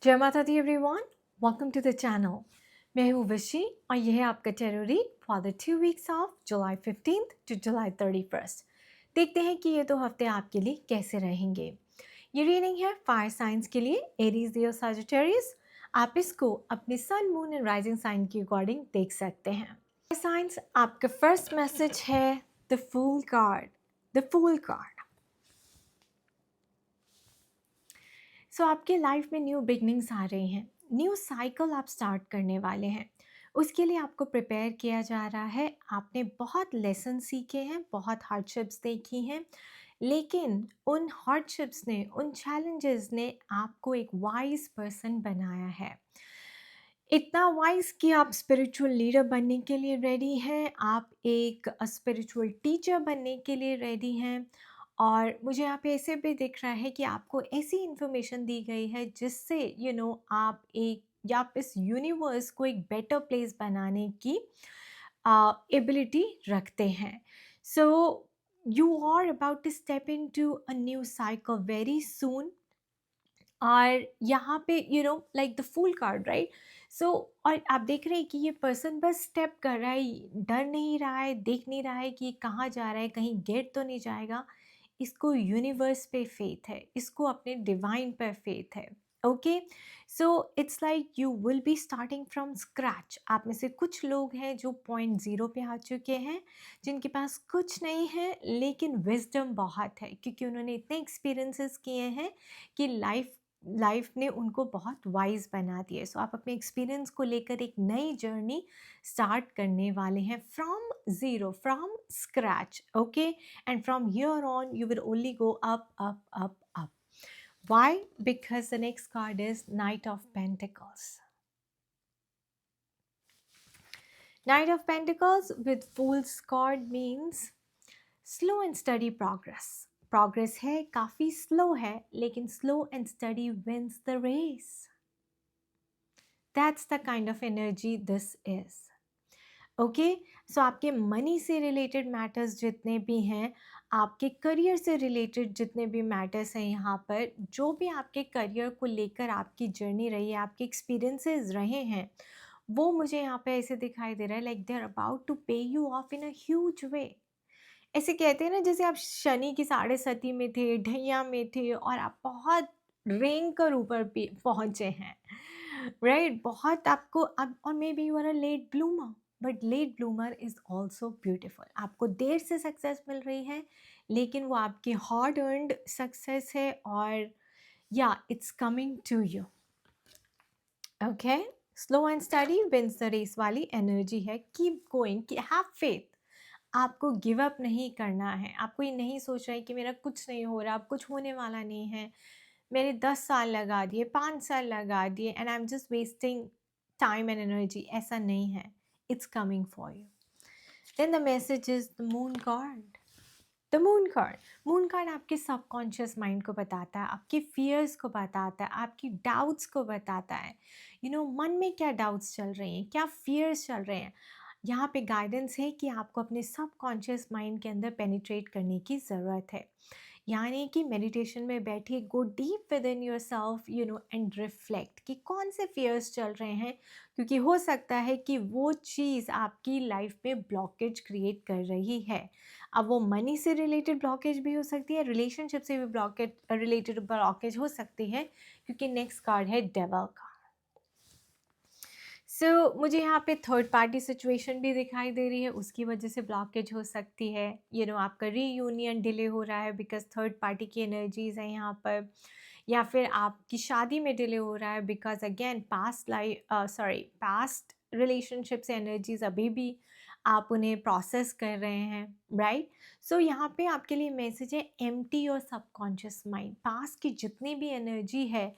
जय माता दी everyone, welcome to the channel. मैं हूँ वशी और यह है आपका tarot read for the 2 weeks of July 15th to July 31st। देखते हैं कि ये 2 हफ्ते आपके लिए कैसे रहेंगे। ये रीडिंग है फायर साइंस के लिए, एरीज लियो सजिटेरियस। आप इसको अपने sun moon and rising sign के अकॉर्डिंग देख सकते हैं। फायर साइंस, आपका फर्स्ट मैसेज है the fool card. The fool card. So आपके लाइफ में न्यू बिगनिंग्स आ रही हैं, न्यू साइकिल आप स्टार्ट करने वाले हैं। उसके लिए आपको प्रिपेयर किया जा रहा है। आपने बहुत लेसन सीखे हैं, बहुत हार्डशिप्स देखी हैं, लेकिन उन हार्डशिप्स ने, उन चैलेंजेस ने आपको एक वाइज पर्सन बनाया है। इतना वाइज कि आप स्पिरिचुअल लीडर बनने के लिए रेडी हैं, आप एक स्पिरिचुअल टीचर बनने के लिए रेडी हैं। और मुझे यहाँ पे ऐसे भी दिख रहा है कि आपको ऐसी इन्फॉर्मेशन दी गई है जिससे आप एक या आप इस यूनिवर्स को एक बेटर प्लेस बनाने की एबिलिटी रखते हैं। So you are about to step into a new cycle very soon. और यहाँ पे like the fool card, right. So और आप देख रहे हैं कि ये पर्सन बस स्टेप कर रहा है, डर नहीं रहा है, देख नहीं रहा है कि ये कहाँ जा रहा है, कहीं गिर तो नहीं जाएगा। इसको यूनिवर्स पे फेथ है, इसको अपने डिवाइन पर फेथ है। Okay, so it's like you will be starting from scratch. आप में से कुछ लोग हैं जो पॉइंट ज़ीरो पे आ चुके हैं, जिनके पास कुछ नहीं है लेकिन विजडम बहुत है, क्योंकि उन्होंने इतने एक्सपीरियंसेस किए हैं कि लाइफ ने उनको बहुत वाइज बना दिया। सो आप अपने एक्सपीरियंस को लेकर एक नई जर्नी स्टार्ट करने वाले हैं from zero, from scratch. Okay, and from here on you will only go up up up up. Why? Because the next card is Knight of Pentacles. Knight of Pentacles with Fool's card means slow and steady progress. Progress है, काफ़ी slow है, लेकिन slow and steady wins the race. That's the kind of energy this is. Okay, so आपके money से related matters जितने भी हैं, आपके करियर से रिलेटेड जितने भी मैटर्स हैं, यहाँ पर जो भी आपके करियर को लेकर आपकी जर्नी रही है, आपके एक्सपीरियंसेस रहे हैं, वो मुझे यहाँ पे ऐसे दिखाई दे रहा है like they are about to pay you off in a huge way. ऐसे कहते हैं ना, जैसे आप शनि की साढ़े सती में थे, ढैया में थे और आप बहुत रेंग कर ऊपर पहुँचे हैं, राइट। बहुत आपको अब, और maybe you are a late bloomer, but late bloomer is also beautiful. आपको देर से सक्सेस मिल रही है, लेकिन वो आपकी हार्ड अर्नड सक्सेस है, और या it's coming to you. Okay, slow and steady wins the race वाली एनर्जी है। Keep going, have faith. आपको गिव अप नहीं करना है। आपको ये नहीं सोच रहा है कि मेरा कुछ नहीं हो रहा, अब कुछ होने वाला नहीं है, मैंने 10 साल लगा दिए, 5 साल लगा दिए, and I am just wasting time and energy. ऐसा नहीं है, it's coming for you. Then the message is the moon card. The moon card, moon card आपके सबकॉन्शियस माइंड को बताता है, आपके फियर्स को बताता है, आपकी डाउट्स को बताता है। मन में क्या डाउट्स चल रही हैं, क्या फियर्स चल रहे हैं। यहाँ पे गाइडेंस है कि आपको अपने सबकॉन्शियस माइंड के अंदर पेनिट्रेट करने की ज़रूरत है। यानी कि मेडिटेशन में बैठिए, go deep with in your self and reflect कि कौन से फियर्स चल रहे हैं, क्योंकि हो सकता है कि वो चीज़ आपकी लाइफ में ब्लॉकेज क्रिएट कर रही है। अब वो मनी से रिलेटेड ब्लॉकेज भी हो सकती है, रिलेशनशिप से भी ब्लॉकेज रिलेटेड ब्लॉकेज हो सकती है, क्योंकि नेक्स्ट कार्ड है डेविल का। सो मुझे यहाँ पे थर्ड पार्टी सिचुएशन भी दिखाई दे रही है, उसकी वजह से ब्लॉकेज हो सकती है। आपका रीयूनियन डिले हो रहा है बिकॉज थर्ड पार्टी की एनर्जीज हैं यहाँ पर, या फिर आपकी शादी में डिले हो रहा है बिकॉज अगेन पास्ट रिलेशनशिप से एनर्जीज अभी भी आप उन्हें प्रोसेस कर रहे हैं, राइट। सो यहाँ पे आपके लिए मैसेज है, empty your subconscious mind. Past की जितनी भी एनर्जी है,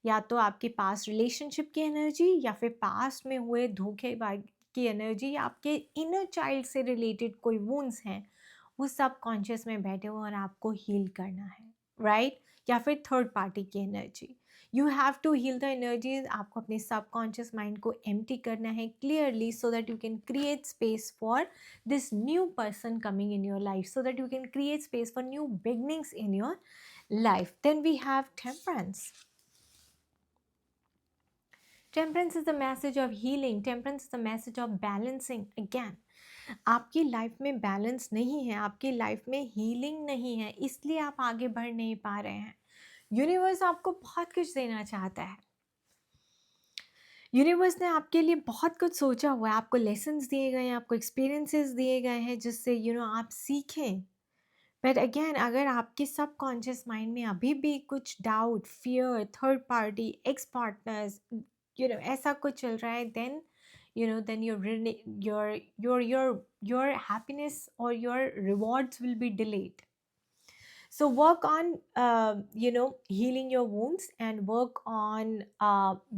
या तो आपके पास रिलेशनशिप की एनर्जी, या फिर पास्ट में हुए धोखेबाज की एनर्जी, या आपके इनर चाइल्ड से रिलेटेड कोई वुंड्स हैं, वो सब कॉन्शियस में बैठे हुए और आपको हील करना है, राइट। या फिर थर्ड पार्टी की energy, you have to heal the energies. आपको अपने सबकॉन्शियस माइंड को एम्प्टी करना है clearly, so that you can create space for this new person coming in your life, so that you can create space for new beginnings in your life. Then we have temperance. Temperance is the message of healing, temperance is the message of balancing. Again, आपकी life में balance नहीं है, आपकी life में healing नहीं है, इसलिए आप आगे बढ़ नहीं पा रहे हैं। यूनिवर्स आपको बहुत कुछ देना चाहता है, यूनिवर्स ने आपके लिए बहुत कुछ सोचा हुआ है, आपको लेसन्स दिए गए हैं, आपको एक्सपीरियंसेस दिए गए हैं जिससे आप सीखें। बट अगेन, अगर आपके सबकॉन्शियस माइंड में अभी भी कुछ doubt, fear, third party, x partners, ऐसा कुछ चल रहा है, then your happiness or your rewards will be delayed. So work on healing your wounds and work on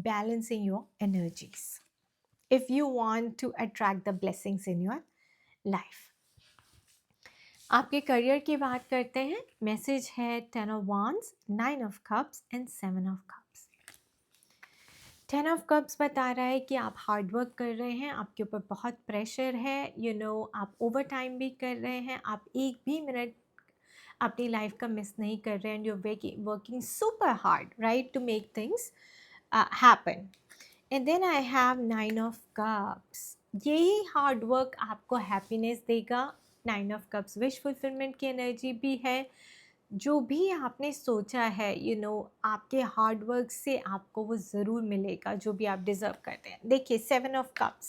balancing your energies if you want to attract the blessings in your life. आपके career की बात करते हैं। Message है 10 of Wands, 9 of Cups and 7 of Cups। 10 of Cups बता रहा है कि आप हार्ड वर्क कर रहे हैं, आपके ऊपर बहुत प्रेशर है, आप ओवर टाइम भी कर रहे हैं, आप एक भी मिनट अपनी लाइफ का मिस नहीं कर रहे हैं, and you're working super hard, right, to make things happen. And then I have 9 of Cups. यही हार्ड वर्क आपको हैप्पीनेस देगा। 9 of Cups विश फुलफिलमेंट की एनर्जी भी है। जो भी आपने सोचा है, आपके हार्ड वर्क से आपको वो ज़रूर मिलेगा, जो भी आप डिज़र्व करते हैं। देखिए 7 of Cups,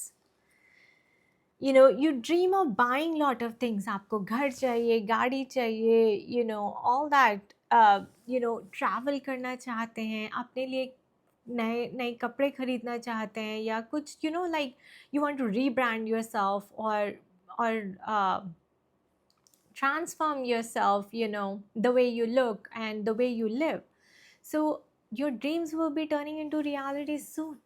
you dream of buying lot of things. आपको घर चाहिए, गाड़ी चाहिए, all that, travel करना चाहते हैं, अपने लिए नए नए कपड़े खरीदना चाहते हैं, या कुछ like you want to rebrand yourself or transform yourself, the way you look and the way you live. So your dreams will be turning into reality soon.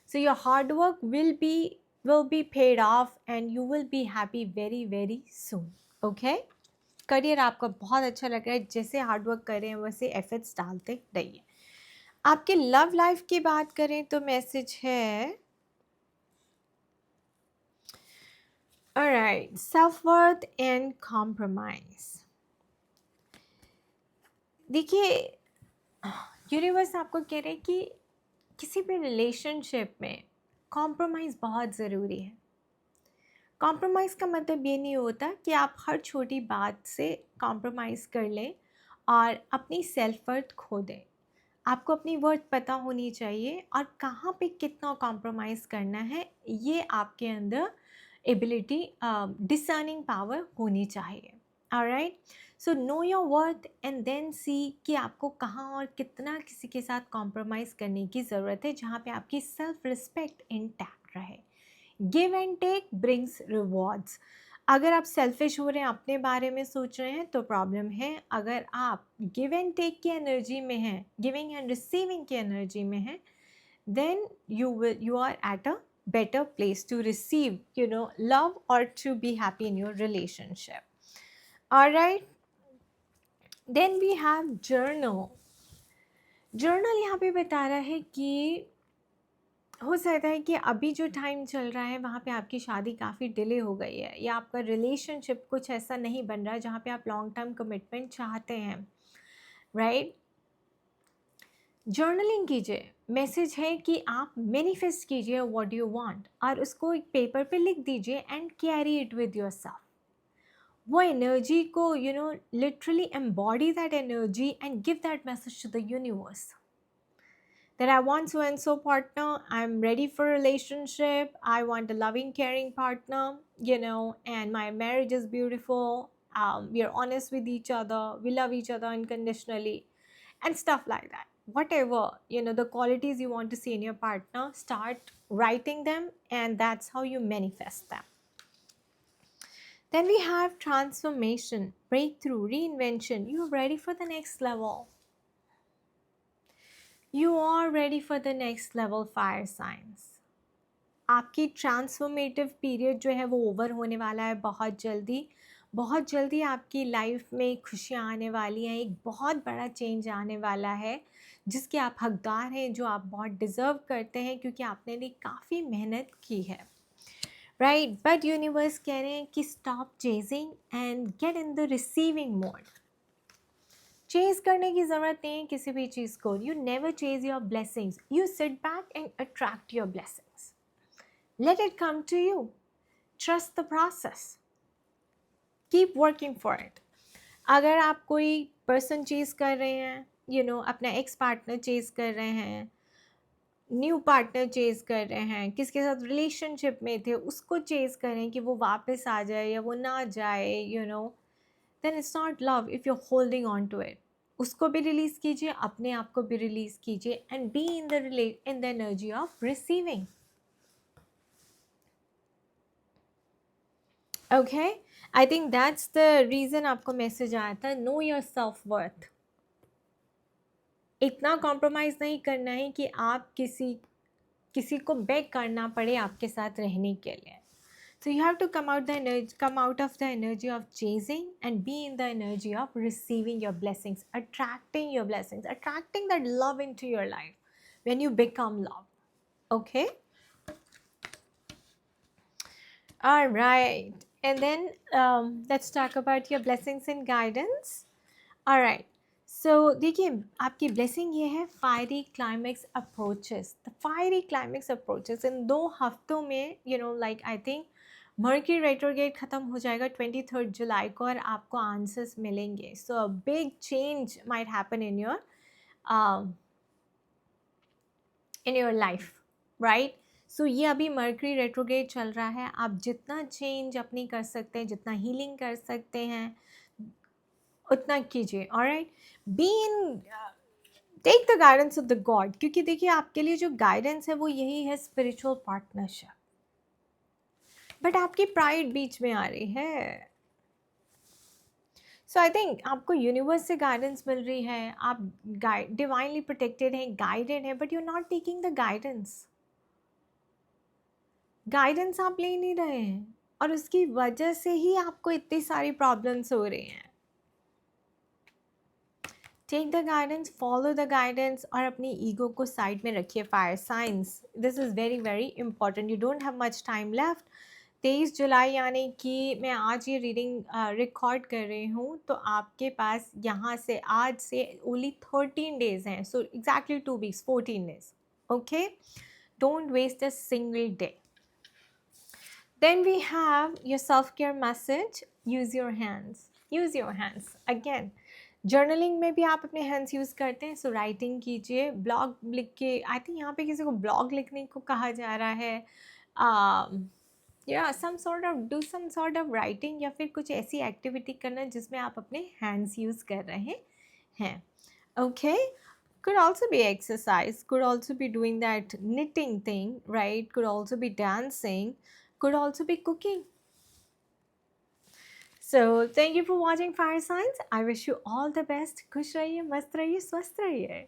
So your hard work will be paid off and you will be happy very very soon. Okay? Career आपका बहुत अच्छा लग रहा है, जैसे hard work कर रहे हैं वैसे एफर्ट्स डालते रहिए। आपके लव लाइफ की बात करें तो मैसेज है alright, self worth and compromise. देखिए, यूनिवर्स आपको कह रहे हैं कि किसी भी रिलेशनशिप में कॉम्प्रोमाइज़ बहुत ज़रूरी है। कॉम्प्रोमाइज़ का मतलब ये नहीं होता कि आप हर छोटी बात से कॉम्प्रोमाइज़ कर लें और अपनी सेल्फ वर्थ खो दें। आपको अपनी वर्थ पता होनी चाहिए और कहाँ पे कितना कॉम्प्रोमाइज़ करना है, ये आपके अंदर एबिलिटी, डिसर्निंग पावर होनी चाहिए। Alright, so know your worth and then see कि आपको कहाँ और कितना किसी के साथ कॉम्प्रोमाइज़ करने की ज़रूरत है, जहाँ पे आपकी सेल्फ रिस्पेक्ट इंटैक्ट रहे। Give and take brings rewards. अगर आप सेल्फिश हो रहे हैं, अपने बारे में सोच रहे हैं, तो प्रॉब्लम है। अगर आप गिव एंड टेक की एनर्जी में हैं, गिविंग एंड रिसीविंग की एनर्जी में हैं, then you are at a better place to receive love or to be happy in your relationship. All right, then we have journal यहाँ पे बता रहा है कि हो सकता है कि अभी जो टाइम चल रहा है वहाँ पे आपकी शादी काफ़ी डिले हो गई है, या आपका रिलेशनशिप कुछ ऐसा नहीं बन रहा है जहाँ पे आप लॉन्ग टर्म कमिटमेंट चाहते हैं, राइट। जर्नलिंग कीजिए। मैसेज है कि आप मैनिफेस्ट कीजिए व्हाट यू वांट और उसको एक पेपर पे लिख दीजिए and carry it with yourself. वो एनर्जी को literally embody that energy and give that message to the universe that I want so and so partner, I'm ready for a relationship, I want a loving caring partner, and my marriage is beautiful, we are honest with each other, we love each other unconditionally, and stuff like that. Whatever the qualities you want to see in your partner, start writing them, and that's how you manifest them. Then we have transformation, breakthrough, reinvention. You're ready for the next level. You are ready for the next level, fire signs. आपकी transformative period जो है वो over होने वाला है बहुत जल्दी आपकी लाइफ में खुशियाँ आने वाली हैं, एक बहुत बड़ा चेंज आने वाला है जिसके आप हकदार हैं, जो आप बहुत डिज़र्व करते हैं क्योंकि आपने लिए काफ़ी मेहनत की है, राइट। बट यूनिवर्स कह रहे हैं कि stop chasing and get in the receiving mode. Chase करने की ज़रूरत नहीं है किसी भी चीज़ को. You never chase your blessings. You sit back and attract your blessings. Let it come to you. Trust the process. Keep working for it. अगर आप कोई पर्सन चेज़ कर रहे हैं, अपना एक्स पार्टनर चेज़ कर रहे हैं, न्यू पार्टनर चेज़ कर रहे हैं, किसके साथ रिलेशनशिप में थे उसको चेज़ करें कि वो वापस आ जाए या वो ना जाए, then it's not love if you are holding on to it. उसको भी रिलीज़ कीजिए, अपने आप को भी रिलीज़ कीजिए, and be in the energy of receiving. Okay, I think that's the reason आपको मैसेज आया था. Know your self worth. इतना कॉम्प्रोमाइज़ नहीं करना है कि आप किसी को बेग करना पड़े आपके साथ रहने के लिए. So you have to come out of the energy of chasing and be in the energy of receiving your blessings, attracting your blessings, attracting that love into your life when you become love. Okay? All right. And then let's talk about your blessings and guidance. All right. So देखिए आपकी blessing ये है fiery climax approaches. The fiery climax approaches in 2 हफ्तों में, like I think Mercury retrograde ख़त्म हो जाएगा 23 जुलाई को और आपको आंसर्स मिलेंगे. So a big change might happen in your life, right. So ये अभी मर्क्यूरी रेट्रोग्रेड चल रहा है. आप जितना चेंज अपनी कर सकते हैं, जितना हीलिंग कर सकते हैं, उतना कीजिए. Alright, be in take the guidance of the God. क्योंकि देखिए आपके लिए जो गाइडेंस है वो यही है, स्पिरिचुअल पार्टनरशिप. बट आपकी प्राइड बीच में आ रही है. सो आई थिंक आपको यूनिवर्स से गाइडेंस मिल रही है, आप डिवाइनली प्रोटेक्टेड हैं, गाइडेड हैं, but you are not taking the guidance. Guidance आप ले नहीं रहे हैं और उसकी वजह से ही आपको इतनी सारी प्रॉब्लम्स हो रही हैं. Take the guidance, follow the guidance और अपनी ईगो को साइड में रखिए. Fire signs, this is very very important. You don't have much time left. 23 जुलाई यानी कि मैं आज ये रीडिंग रिकॉर्ड कर रही हूँ, तो आपके पास यहाँ से आज से ओनली 13 डेज़ हैं. So exactly 2 weeks, 14 days. Okay, don't waste a single day. Then we have your self-care message. Use your hands. Use your hands. Again, journaling में भी आप अपने हैंड्स यूज़ करते हैं. सो राइटिंग कीजिए, ब्लॉग लिख के. आई थिंक यहाँ पे किसी को ब्लॉग लिखने को कहा जा रहा है. या सम सॉर्ट ऑफ राइटिंग या फिर कुछ ऐसी एक्टिविटी करना जिसमें आप अपने हैंड्स यूज़ कर रहे हैं. Okay, could also be exercise, could also be doing that knitting thing, right? Could also be dancing, could also be cooking. So thank you for watching Fire Signs. I wish you all the best. खुश रहिए, मस्त रहिए, स्वस्थ रहिए.